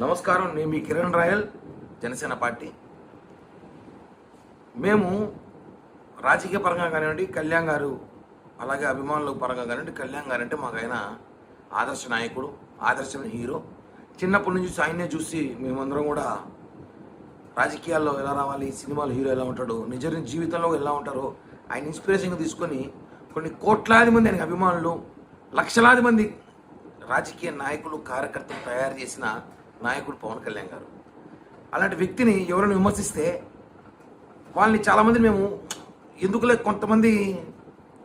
నమస్కారం. నేను మీ Kiran royal, Janasena party. మేము రాజకీయ పరంగా కానివ్వండి, కళ్యాణ్ గారు అలాగే అభిమానుల పరంగా కానివ్వండి, కళ్యాణ్ గారు అంటే మాకు ఆయన ఆదర్శ నాయకుడు, ఆదర్శమైన హీరో. చిన్నప్పటి నుంచి ఆయన్నే చూసి మేమందరం కూడా రాజకీయాల్లో ఎలా రావాలి, సినిమాలో హీరో ఎలా ఉంటాడు, నిజ జీవితంలో ఎలా ఉంటారో ఆయన ఇన్స్పిరేషన్గా తీసుకొని కొన్ని కోట్లాది మంది ఆయనకు అభిమానులు, లక్షలాది మంది రాజకీయ నాయకులు, కార్యకర్తలు తయారు చేసిన నాయకుడు పవన్ కళ్యాణ్ గారు. అలాంటి వ్యక్తిని ఎవరైనా విమర్శిస్తే వాళ్ళని చాలామంది మేము ఎందుకులే, కొంతమంది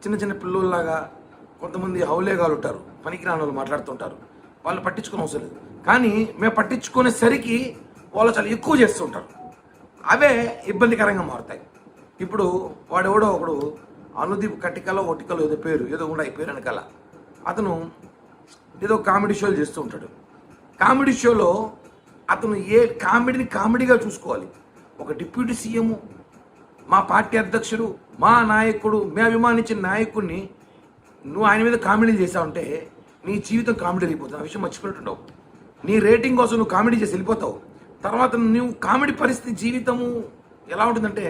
చిన్న చిన్న పిల్లల్లాగా, కొంతమంది హౌలేగాలు ఉంటారు, పనికిరాని వాళ్ళు మాట్లాడుతుంటారు, వాళ్ళు పట్టించుకునే అవసరం లేదు. కానీ మేము పట్టించుకునేసరికి వాళ్ళు చాలా ఎక్కువ చేస్తుంటారు, అవే ఇబ్బందికరంగా మారుతాయి. ఇప్పుడు వాడెవడో ఒకడు అనుదీప్ కట్టికలో ఒటికలో ఏదో పేరు ఏదో కూడా ఈ పేరు వెనకాల అతను ఏదో కామెడీ షోలు చేస్తూ ఉంటాడు. కామెడీ షోలో అతను ఏ కామెడీగా చూసుకోవాలి. ఒక డిప్యూటీ సీఎం, మా పార్టీ అధ్యక్షుడు, మా నాయకుడు, మేము అభిమానించిన నాయకుడిని నువ్వు ఆయన మీద కామెడీ చేసావంటే నీ జీవితం కామెడీ అయిపోతుంది. ఆ విషయం మర్చిపోతుంటావు. నీ రేటింగ్ కోసం నువ్వు కామెడీ చేసి వెళ్ళిపోతావు. తర్వాత నువ్వు కామెడీ పరిస్థితి జీవితము ఎలా ఉంటుందంటే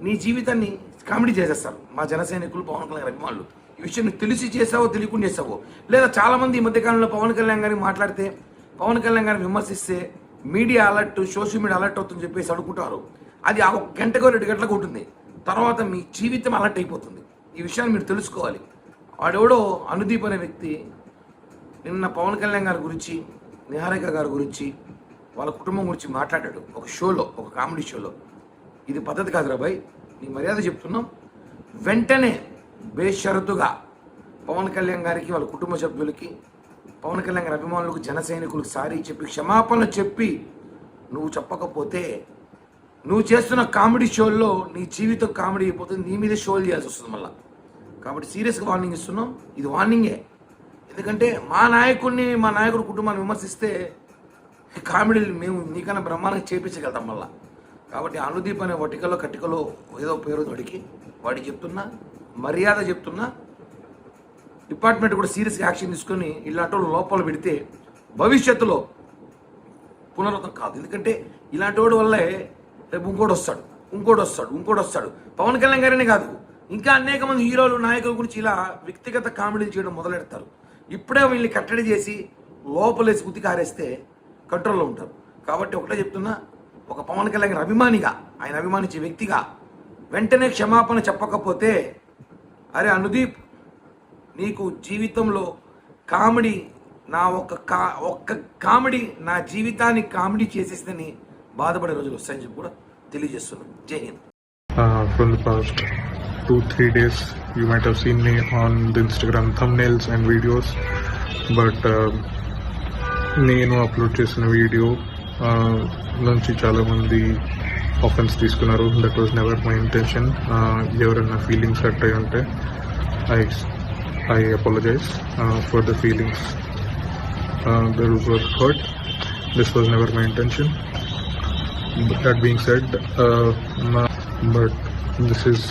నీ జీవితాన్ని కామెడీ చేసేస్తారు మా జనసైనికులు, పవన్ కళ్యాణ్ అభిమానులు. ఈ విషయం నువ్వు తెలిసి చేసావో తెలియకుండా చేసావో. లేదా చాలామంది ఈ మధ్యకాలంలో పవన్ కళ్యాణ్ గారిని మాట్లాడితే, పవన్ కళ్యాణ్ గారిని విమర్శిస్తే media alert, social media alert అవుతుందని చెప్పేసి అనుకుంటారు. అది ఆ 1 గంటకో 2 గంటలకు ఉంటుంది. తర్వాత మీ జీవితం అలర్ట్ అయిపోతుంది. ఈ విషయాన్ని మీరు తెలుసుకోవాలి. వాడెవడో అనుదీప్ అనే వ్యక్తి నిన్న పవన్ కళ్యాణ్ గారి గురించి, నిహారిక గారి గురించి, వాళ్ళ కుటుంబం గురించి మాట్లాడాడు ఒక షోలో, ఒక కామెడీ షోలో. ఇది పద్ధతి కాదురా బాయ్, నీ మర్యాద చెప్తున్నాం. వెంటనే బేషరతుగా పవన్ కళ్యాణ్ గారికి, వాళ్ళ కుటుంబ సభ్యులకి, పవన్ కళ్యాణ్ గారి అభిమానులకు, జన సైనికులకు సారీ చెప్పి, క్షమాపణ చెప్పి, నువ్వు చెప్పకపోతే నువ్వు చేస్తున్న కామెడీ షోల్లో నీ జీవితం కామెడీ అయిపోతుంది. నీ మీద షోలు చేయాల్సి వస్తుంది మళ్ళీ. కాబట్టి సీరియస్గా వార్నింగ్ ఇస్తున్నాం. ఇది వార్నింగే. ఎందుకంటే మా నాయకుడిని, మా నాయకుడి కుటుంబాన్ని విమర్శిస్తే కామెడీలు మేము నీకన్నా బ్రహ్మాండంగా చేపించగలుగుతాం మళ్ళీ. కాబట్టి అనుదీప్ అనే వటికలో కట్టికలో ఏదో పేరు తొడికి వాడికి చెప్తున్నా, మర్యాద చెప్తున్నా. డిపార్ట్మెంట్ కూడా సీరియస్గా యాక్షన్ తీసుకొని ఇలాంటి వాళ్ళు లోపల పెడితే భవిష్యత్తులో పునరావృతం కాదు. ఎందుకంటే ఇలాంటి వాడి వల్లే రేపు ఇంకోటి వస్తాడు. పవన్ కళ్యాణ్ గారనే కాదు, ఇంకా అనేక మంది హీరోలు, నాయకుల గురించి ఇలా వ్యక్తిగత కామెడీలు చేయడం మొదలెడతారు. ఇప్పుడే వీళ్ళని కట్టడి చేసి లోపలేసి ఉతికి ఆరేస్తే కంట్రోల్లో ఉంటారు. కాబట్టి ఒకటే చెప్తున్నా, ఒక పవన్ కళ్యాణ్ గారి అభిమానిగా, ఆయన అభిమానించే వ్యక్తిగా వెంటనే క్షమాపణ చెప్పకపోతే, అరే అనుదీప్, నీకు జీవితంలో కామెడీ, నా ఒక్క కామెడీ నా జీవితాన్ని కామెడీ చేసేస్తని బాధపడే రోజులు వస్తాయని చెప్పి కూడా తెలియజేస్తున్నాను. జై Hind. From the past 2-3 days, you might have seen me on the Instagram thumbnails and videos, but నేను అప్లోడ్ చేసిన వీడియో నుంచి చాలా మంది ఆఫెన్స్ తీసుకున్నారు. That was never my intention. ఎవరైనా ఫీలింగ్స్ హర్ట్ అయి ఉంటే I apologize for the feelings that were hurt. This was never my intention. But that being said, but this is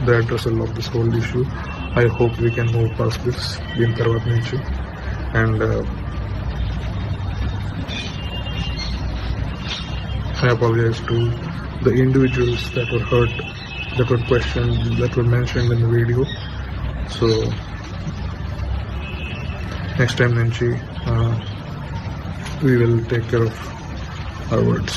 the addressal of this whole issue. I hope we can move past this din tarvat nunchi, and I apologize to the individuals that were hurt, that were questioned, that were mentioned in the video. So next time nunchi we will take care of our words.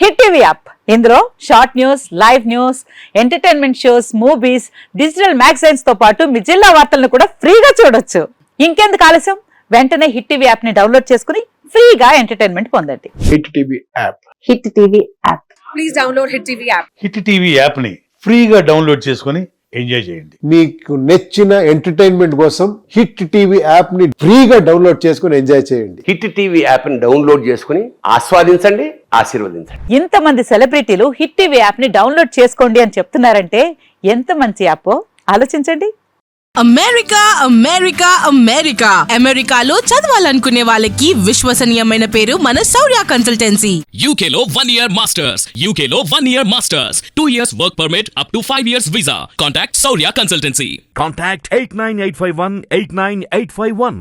Hit TV app, ఇందులో short news, live news, entertainment shows, movies, digital magazines తో పాటు మీ జిల్లా వార్తలను కూడా ఫ్రీగా చూడొచ్చు. ఇంకెందుకు ఆలస్యం, వెంటనే హిట్ టీవీ యాప్ ని డౌన్లోడ్ చేసుకుని ఫ్రీగా ఎంటర్టైన్మెంట్ పొందండి. Hit TV app, hit TV app, please download hit TV app. Hit TV app ని ఫ్రీగా డౌన్లోడ్ చేసుకుని ఎంజాయ్ చేయండి. మీకు నచ్చిన ఎంటర్టైన్మెంట్ కోసం హిట్ టీవీ యాప్ ని ఫ్రీగా డౌన్లోడ్ చేసుకుని ఎంజాయ్ చేయండి. హిట్ టీవీ యాప్ ని డౌన్లోడ్ చేసుకుని ఆస్వాదించండి, ఆశీర్వదించండి. ఇంతమంది సెలబ్రిటీలు హిట్ టీవీ యాప్ ని డౌన్లోడ్ చేసుకోండి అని చెప్తున్నారంటే ఎంత మంచి యాప్ ఆలోచించండి. అమెరికాలో చదవాలనుకునే వాళ్ళకి విశ్వసనీయమైన పేరు మన శౌర్య కన్సల్టెన్సీ. UK లో 1 year masters, UK లో 1 year masters, 2 years work permit up to 5 years visa. Contact Saurya Consultancy. Contact 89851 89851.